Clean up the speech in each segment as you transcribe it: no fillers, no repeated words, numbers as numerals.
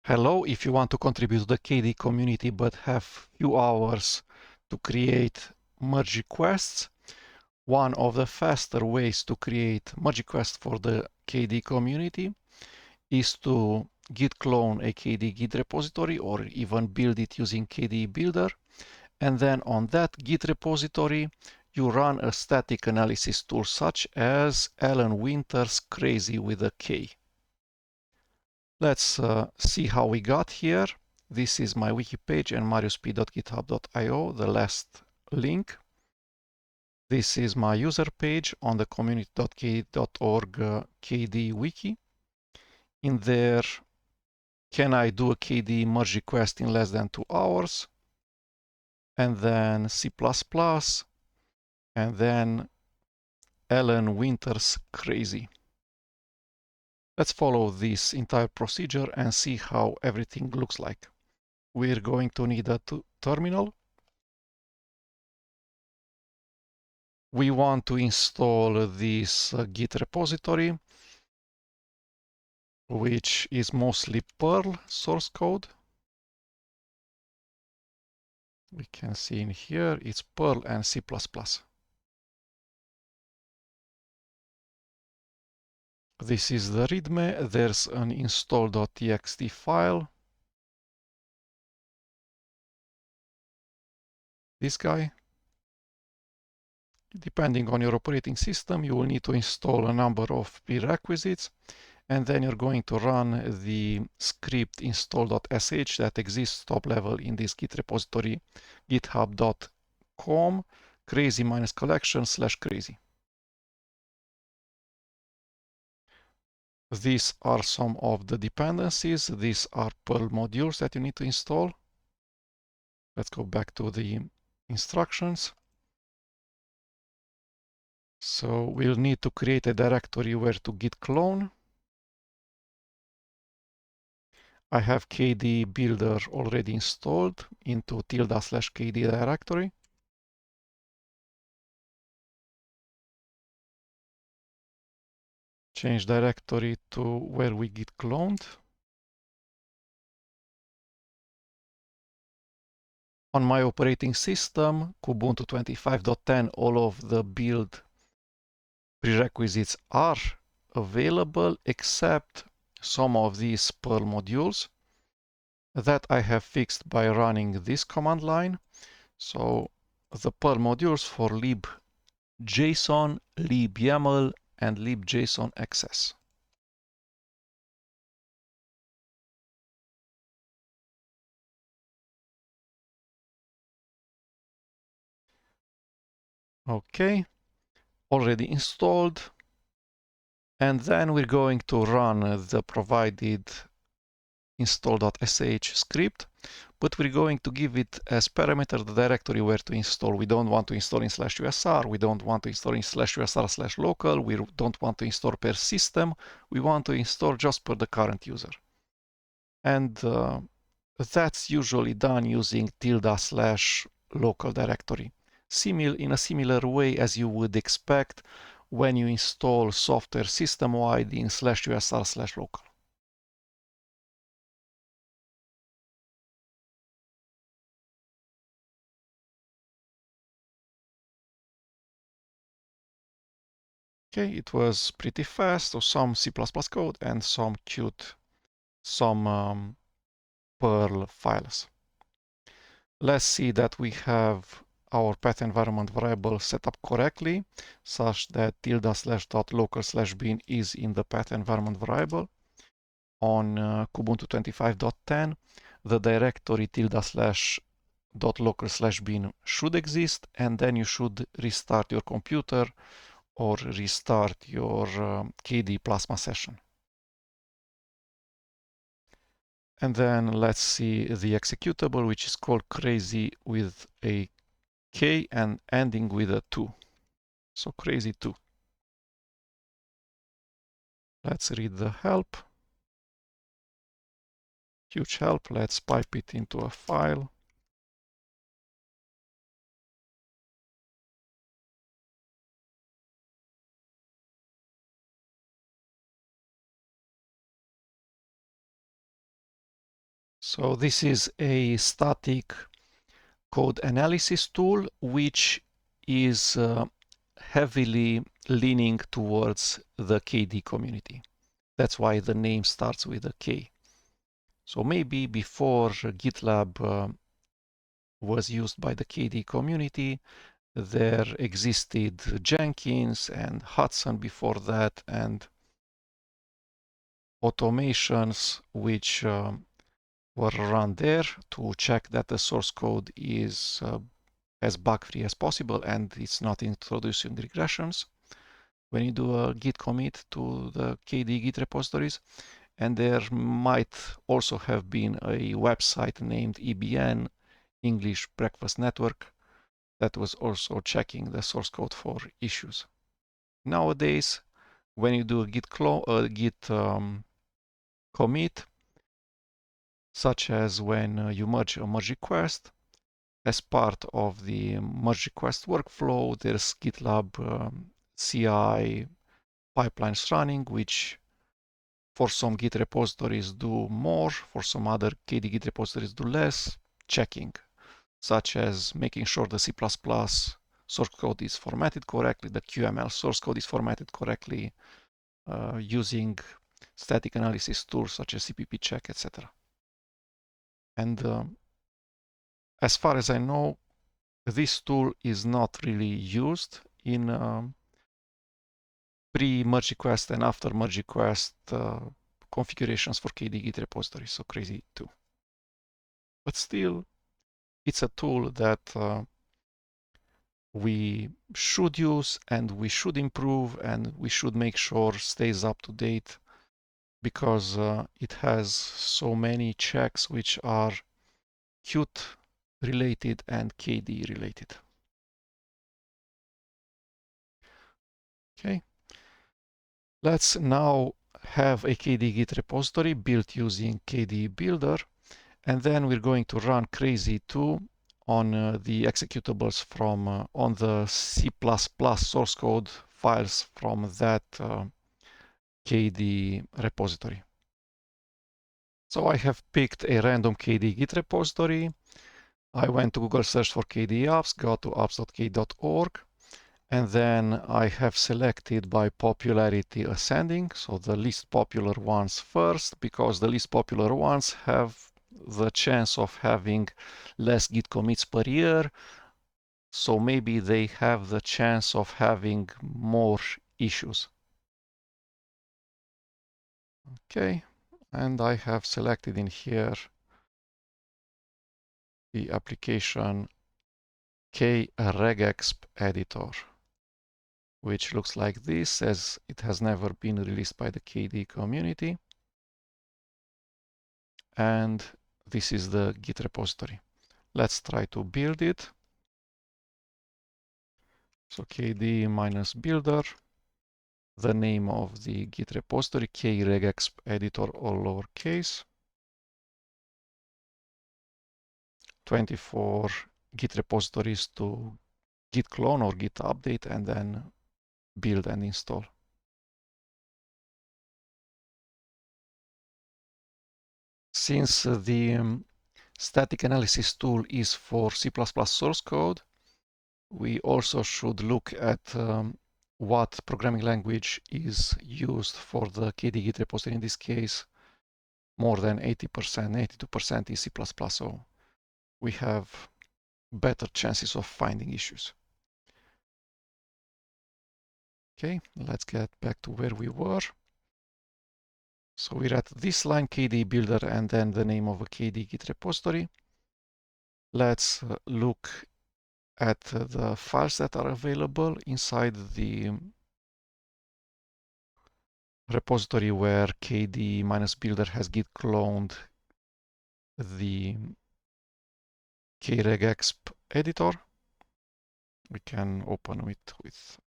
Hello, if you want to contribute to the KDE community but have few hours to create merge requests, one of the faster ways to create merge requests for the KDE community is to git clone a KDE Git repository or even build it using KDE Builder. And then on that Git repository, you run a static analysis tool such as Alan Winter's krazy with a K. Let's see how we got here. This is my wiki page and mariusp.github.io, the last link. This is my user page on the community.kde.org KDE wiki. In there, can I do a KDE merge request in less than 2 hours? And then C++, and then Alan Winter's krazy. Let's follow this entire procedure and see how everything looks like. We're going to need a terminal. We want to install this Git repository, which is mostly Perl source code. We can see in here it's Perl and C++. This is the readme. There's an install.txt file. This guy. Depending on your operating system, you will need to install a number of prerequisites, and then you're going to run the script install.sh that exists top level in this Git repository, github.com krazy-collection/krazy. These are some of the dependencies. These are Perl modules that you need to install. Let's go back to the instructions. So we'll need to create a directory where to git clone. I have kde-builder already installed into ~/kde directory. Change directory to where we git cloned. On my operating system, Ubuntu 25.10, all of the build prerequisites are available except some of these Perl modules that I have fixed by running this command line. So the Perl modules for libjson, libyaml, and libjson-xs. Okay, already installed. And then we're going to run the provided install.sh script, but we're going to give it as parameter the directory where to install. We don't want to install in /usr, we don't want to install in /usr/local, we don't want to install per system, we want to install just per the current user. And that's usually done using ~/local directory. In a similar way as you would expect when you install software system-wide in /usr/local. Okay, it was pretty fast, so some C++ code and some Perl files. Let's see that we have our path environment variable set up correctly, such that ~/.local/bin is in the path environment variable. On Ubuntu 25.10, the directory ~/.local/bin should exist, and then you should restart your computer or restart your KDE Plasma session. And then let's see the executable, which is called krazy with a K and ending with a 2. So krazy2. Let's read the help. Huge help. Let's pipe it into a file. So this is a static code analysis tool, which is heavily leaning towards the KDE community. That's why the name starts with a K. So maybe before GitLab was used by the KDE community, there existed Jenkins and Hudson before that, and automations which were run there to check that the source code is as bug-free as possible and it's not introducing regressions when you do a git commit to the KDE Git repositories. And there might also have been a website named EBN, English Breakfast Network, that was also checking the source code for issues. Nowadays, when you do a git commit, such as when you merge a merge request, as part of the merge request workflow, there's GitLab CI pipelines running, which for some Git repositories do more, for some other KDE Git repositories do less, checking, such as making sure the C++ source code is formatted correctly, the QML source code is formatted correctly, using static analysis tools such as CPP check, etc. And as far as I know, this tool is not really used in pre-merge request and after merge request configurations for KDE Git repositories, so krazy too. But still, it's a tool that we should use and we should improve and we should make sure stays up to date, because it has so many checks which are Qt related and KDE related. Okay, let's now have a KDE Git repository built using kde-builder, and then we're going to run krazy 2 on the executables from on the C++ source code files from that KDE repository. So I have picked a random KDE Git repository. I went to Google search for KDE apps, go to apps.kde.org, and then I have selected by popularity ascending, so the least popular ones first, because the least popular ones have the chance of having less git commits per year, so maybe they have the chance of having more issues. Okay, and I have selected in here the application kregexp editor, which looks like this, as it has never been released by the KDE community. And this is the Git repository. Let's try to build it. So kde-builder, the name of the Git repository, kregexp editor, all lowercase, 24 Git repositories to git clone or git update, and then build and install. Since the static analysis tool is for C++ source code, we also should look at what programming language is used for the KDE Git repository. In this case, more than 80%, 82% is C++, so we have better chances of finding issues. Okay, let's get back to where we were. So we're at this line, kde-builder, and then the name of a KDE Git repository. Let's look at the files that are available inside the repository where kde-builder has git cloned the kregexp editor. We can open it with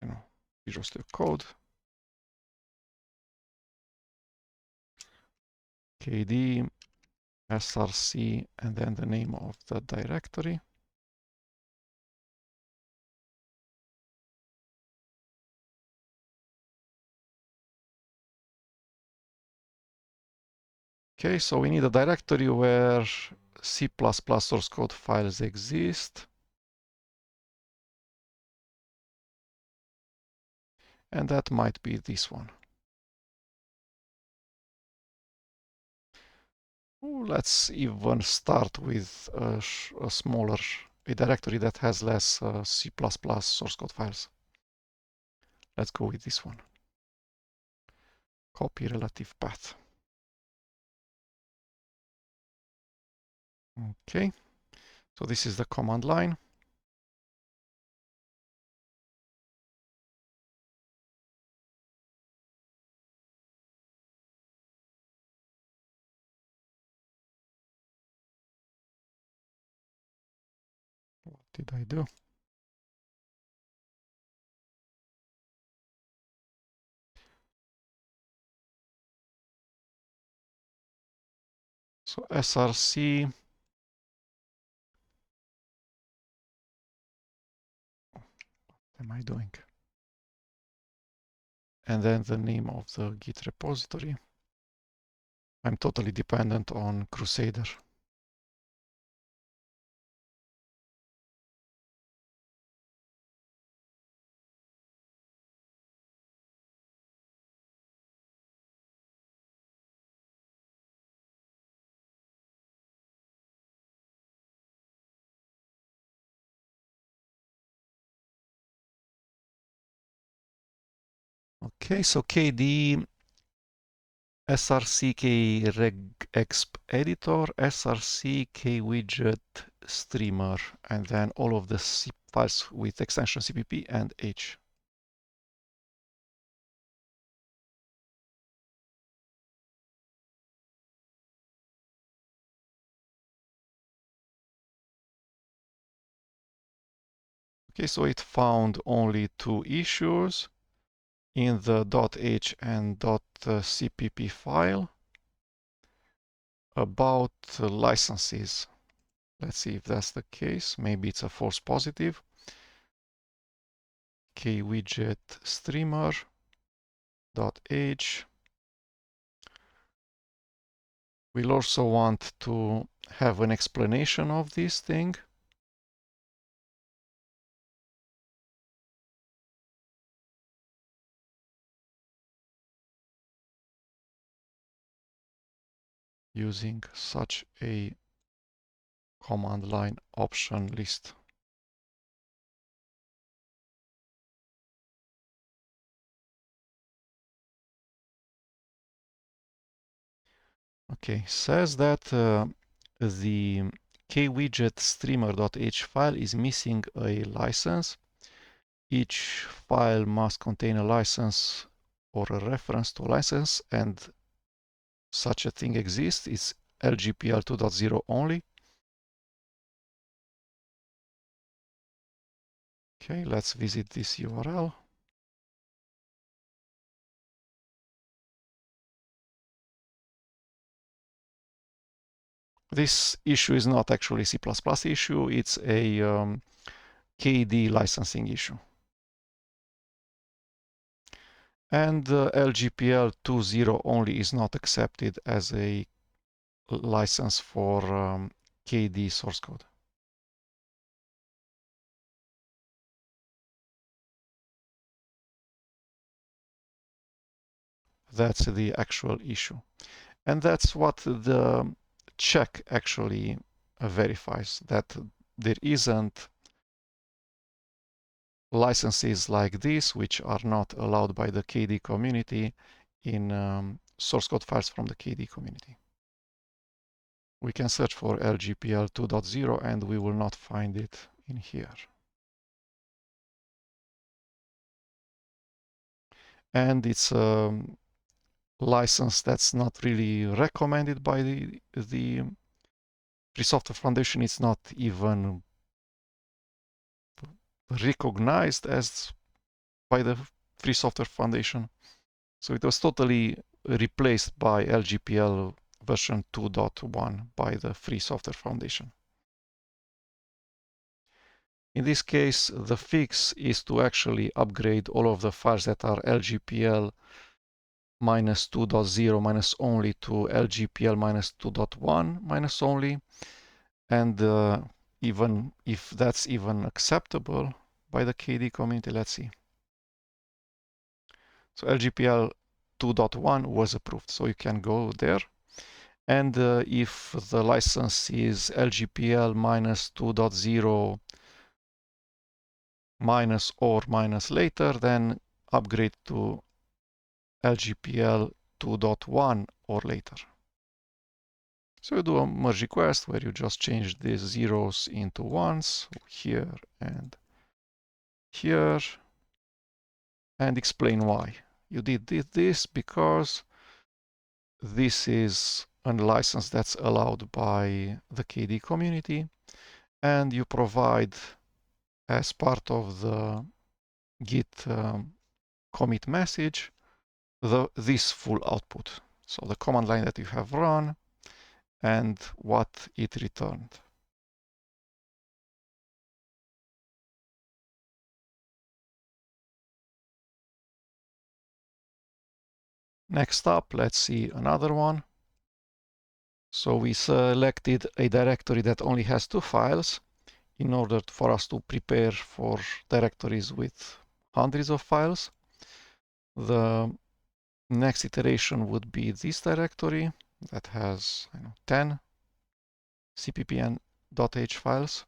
Visual Studio Code. KDE src and then the name of the directory. Okay, so we need a directory where C++ source code files exist. And that might be this one. Let's even start with a smaller directory that has less C++ source code files. Let's go with this one. Copy relative path. Okay, so this is the command line. What did I do? So src, what am I doing? And then the name of the Git repository. I'm totally dependent on Crusader. Okay, so KDE src kregexp editor, src kwidget streamer, and then all of the zip files with extension cpp and h. Okay, so it found only two issues in the .h and .cpp file about licenses. Let's see if that's the case. Maybe it's a false positive. kwidget streamer.h. We'll also want to have an explanation of this thing. Using such a command line option list. Okay, says that the kwidget streamer.h file is missing a license. Each file must contain a license or a reference to a license, and such a thing exists. It's LGPL 2.0 only. Okay, let's visit this URL. This issue is not actually C++ issue, it's a KDE licensing issue. And LGPL 2.0 only is not accepted as a license for KDE source code. That's the actual issue. And that's what the check actually verifies, that there isn't licenses like this, which are not allowed by the KDE community in source code files from the KDE community. We can search for LGPL 2.0 and we will not find it in here. And it's a license that's not really recommended by the Free Software Foundation. It's not even recognized as by the Free Software Foundation. So it was totally replaced by LGPL version 2.1 by the Free Software Foundation. In this case, the fix is to actually upgrade all of the files that are LGPL minus 2.0 minus only to LGPL minus 2.1 minus only. And even if that's even acceptable by the KDE community, let's see. So LGPL 2.1 was approved, so you can go there. And if the license is LGPL minus 2.0 minus or minus later, then upgrade to LGPL 2.1 or later. So you do a merge request where you just change these zeros into ones here and here, and explain why. You did this because this is a license that's allowed by the KDE community, and you provide as part of the git commit message this full output. So the command line that you have run and what it returned. Next up, let's see another one. So we selected a directory that only has 2 files in order for us to prepare for directories with hundreds of files. The next iteration would be this directory that has 10 cpp and .h files.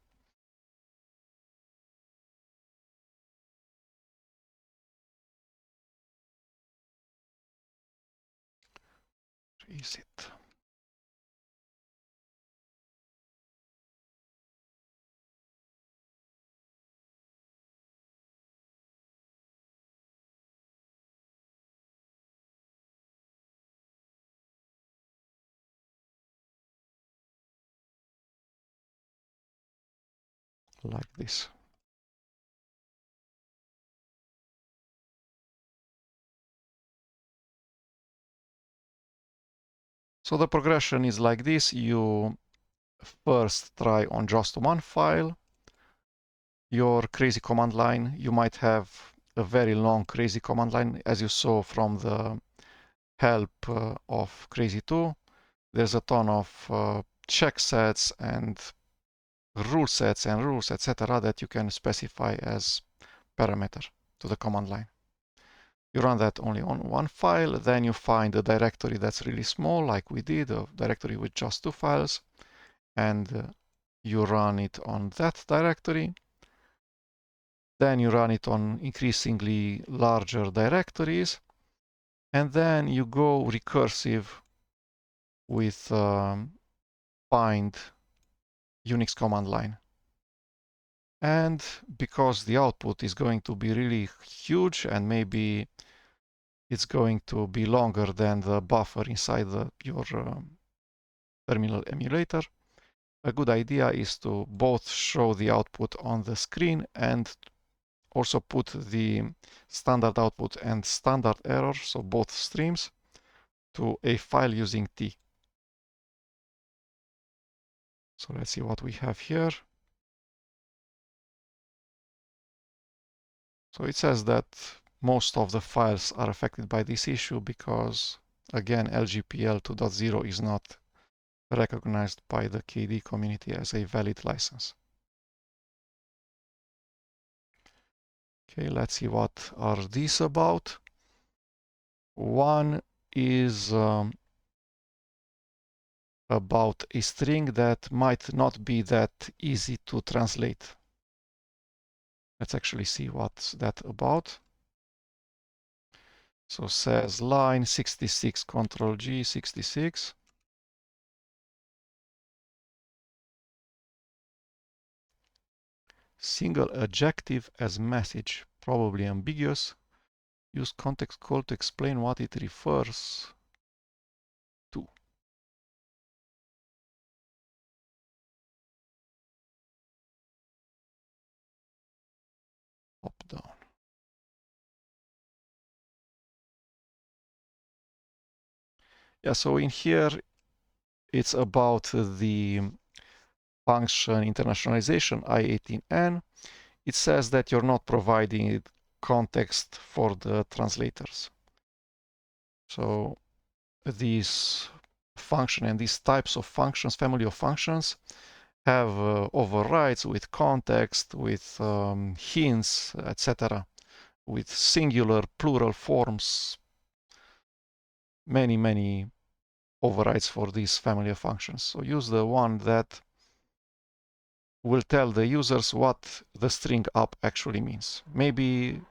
Where is it? Like this. So the progression is like this. You first try on just one file. Your krazy command line, you might have a very long krazy command line, as you saw from the help of krazy 2. There's a ton of check sets and rule sets and rules, etc. that you can specify as parameter to the command line. You run that only on one file, then you find a directory that's really small, like we did, a directory with just 2 files, and you run it on that directory. Then you run it on increasingly larger directories, and then you go recursive with find Unix command line. And because the output is going to be really huge and maybe it's going to be longer than the buffer inside your terminal emulator, a good idea is to both show the output on the screen and also put the standard output and standard error, so both streams, to a file using T. So let's see what we have here. So it says that most of the files are affected by this issue because, again, LGPL 2.0 is not recognized by the KDE community as a valid license. Okay, let's see what are these about. One is about a string that might not be that easy to translate. Let's actually see what's that about. So says line 66, Control G, 66. Single adjective as message, probably ambiguous. Use context call to explain what it refers to. Up, down. Yeah, so in here, it's about the function internationalization I18N. It says that you're not providing context for the translators. So these function and these types of functions, family of functions, have overrides with context, with hints, etc., with singular, plural forms, many overrides for this family of functions. So use the one that will tell the users what the string up actually means. Maybe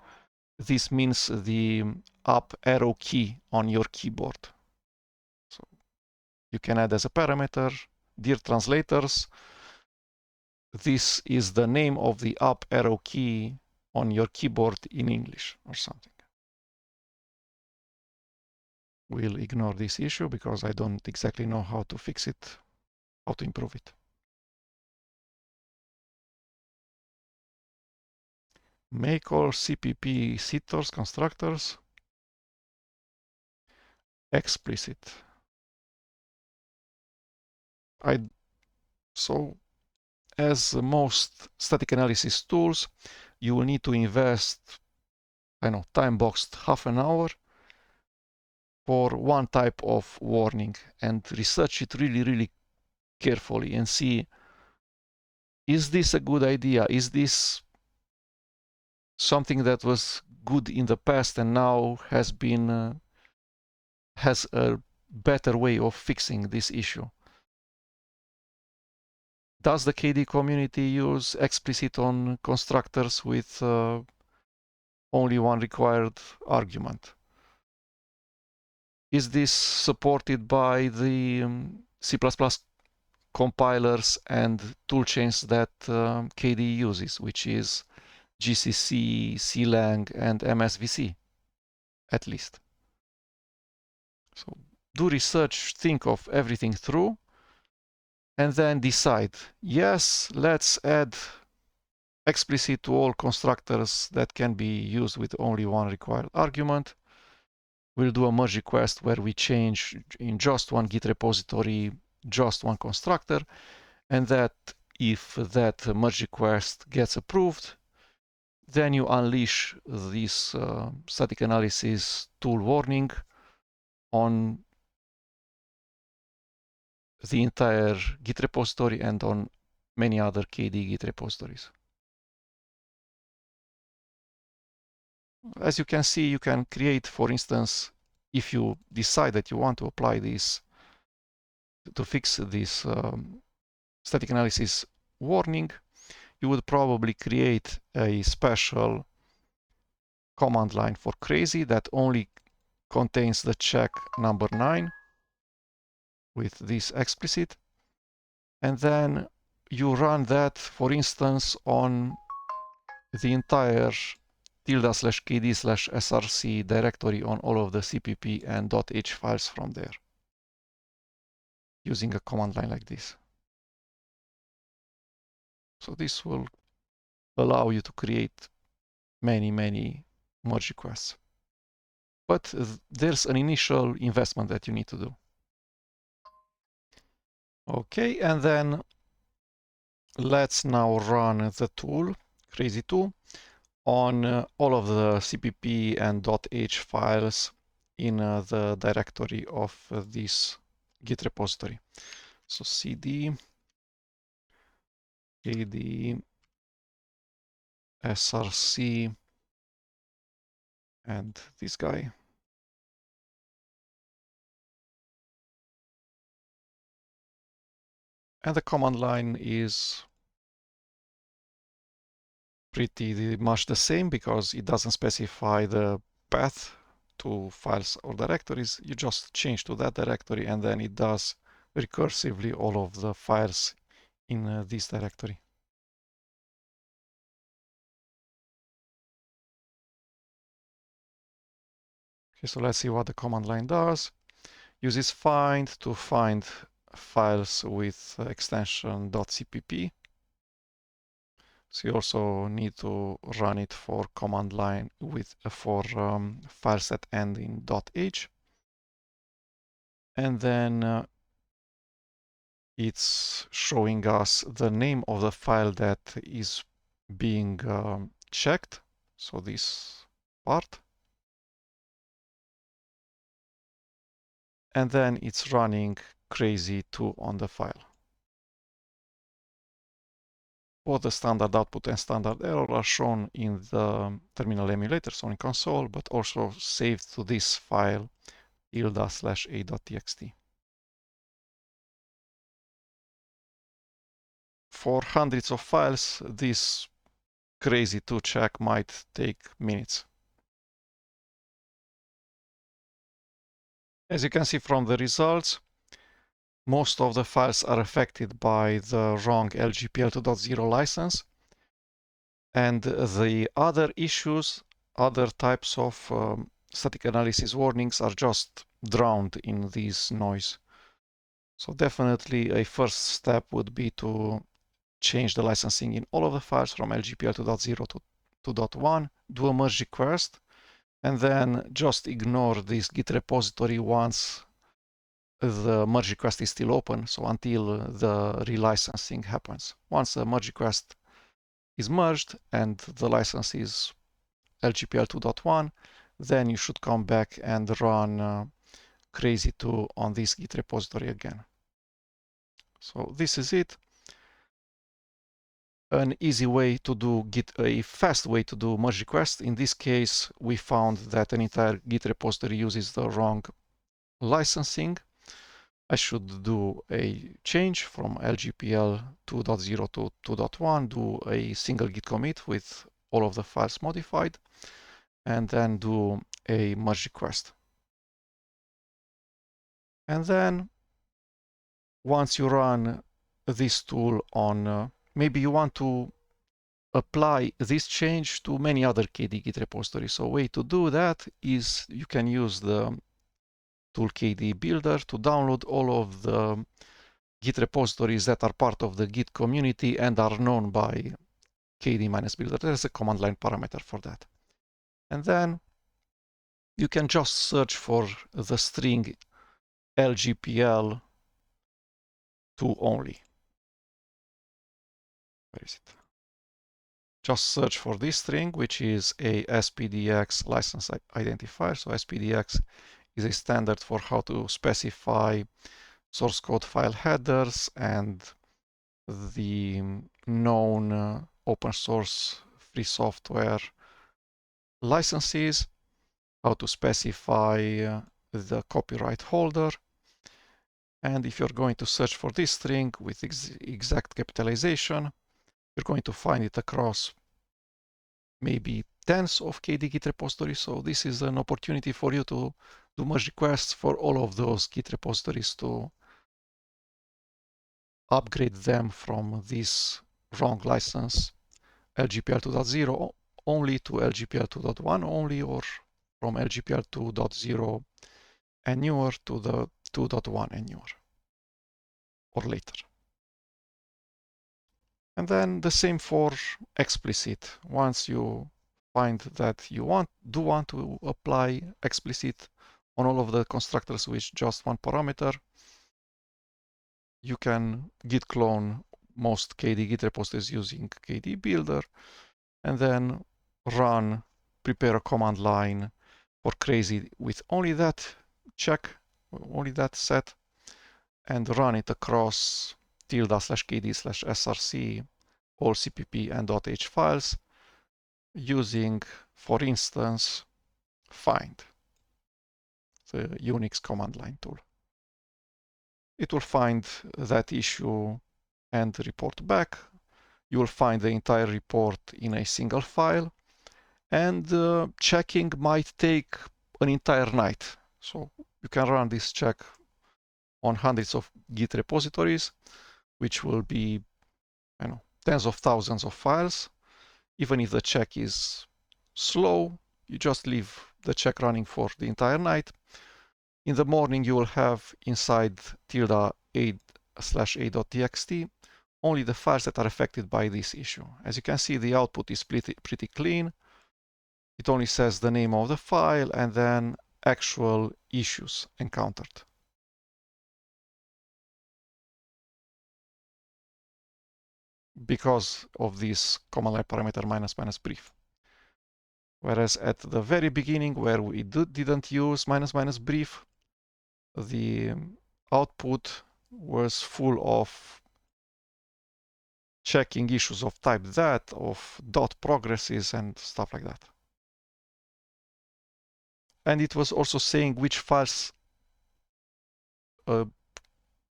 this means the up arrow key on your keyboard. So you can add as a parameter, dear translators, this is the name of the up arrow key on your keyboard in English or something. We'll ignore this issue because I don't exactly know how to fix it, how to improve it. Make all CPP setters constructors explicit. So as most static analysis tools, you will need to invest, I know, time boxed half an hour for one type of warning and research it really carefully and see, is this a good idea? Is this something that was good in the past and now has a better way of fixing this issue? Does the KDE community use explicit on constructors with only one required argument? Is this supported by the C++ compilers and toolchains that KDE uses, which is GCC, CLang, and MSVC, at least? So do research, think of everything through, and then decide, yes, let's add explicit to all constructors that can be used with only one required argument. We'll do a merge request where we change in just one Git repository, just one constructor, and that if that merge request gets approved, then you unleash this static analysis tool warning on the entire Git repository and on many other KDE Git repositories. As you can see, you can create, for instance, if you decide that you want to apply this, to fix this static analysis warning, you would probably create a special command line for krazy that only contains the check number 9 with this explicit. And then you run that, for instance, on the entire tilde/kd/src directory on all of the cpp and .h files from there, using a command line like this. So this will allow you to create many merge requests. But there's an initial investment that you need to do. Okay, and then let's now run the tool, krazy tool, on all of the cpp and .h files in the directory of this Git repository. So cd KDE src and this guy. And the command line is pretty much the same because it doesn't specify the path to files or directories. You just change to that directory and then it does recursively all of the files in this directory. Okay, so let's see what the command line does. Uses find to find files with extension .cpp. So you also need to run it for command line with for files that end in .h. And then it's showing us the name of the file that is being checked. So this part. and then it's running krazy2 on the file. Both the standard output and standard error are shown in the terminal emulator, so in console, but also saved to this file tilde/a.txt. For hundreds of files, this krazy2 check might take minutes. As you can see from the results, most of the files are affected by the wrong LGPL 2.0 license. And the other issues, other types of static analysis warnings are just drowned in this noise. So definitely a first step would be to change the licensing in all of the files from LGPL 2.0 to 2.1, do a merge request, and then just ignore this Git repository once the merge request is still open, so until the relicensing happens. Once the merge request is merged and the license is LGPL 2.1, then you should come back and run krazy2 on this Git repository again. So this is it. An easy way to do a fast way to do merge request. In this case, we found that an entire Git repository uses the wrong licensing. I should do a change from LGPL 2.0 to 2.1, do a single git commit with all of the files modified, and then do a merge request. And then once you run this tool on, maybe you want to apply this change to many other KDE Git repositories. So a way to do that is you can use the tool kde-builder to download all of the Git repositories that are part of the Git community and are known by KDE-builder. There's a command line parameter for that. And then you can just search for the string LGPL2 only. Where is it? Just search for this string, which is a SPDX license identifier. So SPDX is a standard for how to specify source code file headers and the known open source free software licenses, how to specify the copyright holder. And if you're going to search for this string with exact capitalization, you're going to find it across maybe tens of KDE Git repositories. So this is an opportunity for you to do merge requests for all of those Git repositories to upgrade them from this wrong license LGPL 2.0 only to LGPL 2.1 only, or from LGPL 2.0 and newer to the 2.1 and newer, or later. And then the same for explicit. Once you find that you want to apply explicit on all of the constructors with just one parameter, you can git clone most KDE Git repositories using kde-builder, and then prepare a command line for krazy with only that check, only that set, and run it across tilde/kd/src, all cpp and .h files using, for instance, find, the Unix command line tool. It will find that issue and report back. You will find the entire report in a single file, and checking might take an entire night. So you can run this check on hundreds of Git repositories, which will be, tens of thousands of files. Even if the check is slow, you just leave the check running for the entire night. In the morning, you will have inside tilde/a.txt only the files that are affected by this issue. As you can see, the output is pretty clean. It only says the name of the file and then actual issues encountered. Because of this command line parameter ---- brief. Whereas at the very beginning, where we didn't use ---- brief, the output was full of checking issues of type that, of dot progresses and stuff like that. And it was also saying which files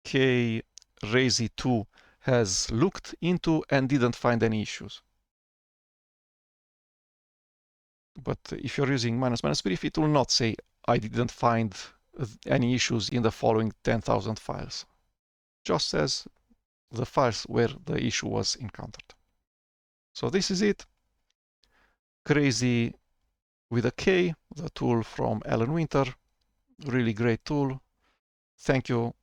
krazy2 has looked into and didn't find any issues. But if you're using --brief, it will not say I didn't find any issues in the following 10,000 files. Just says the files where the issue was encountered. So this is it. Krazy with a K, the tool from Alan Winter. Really great tool. Thank you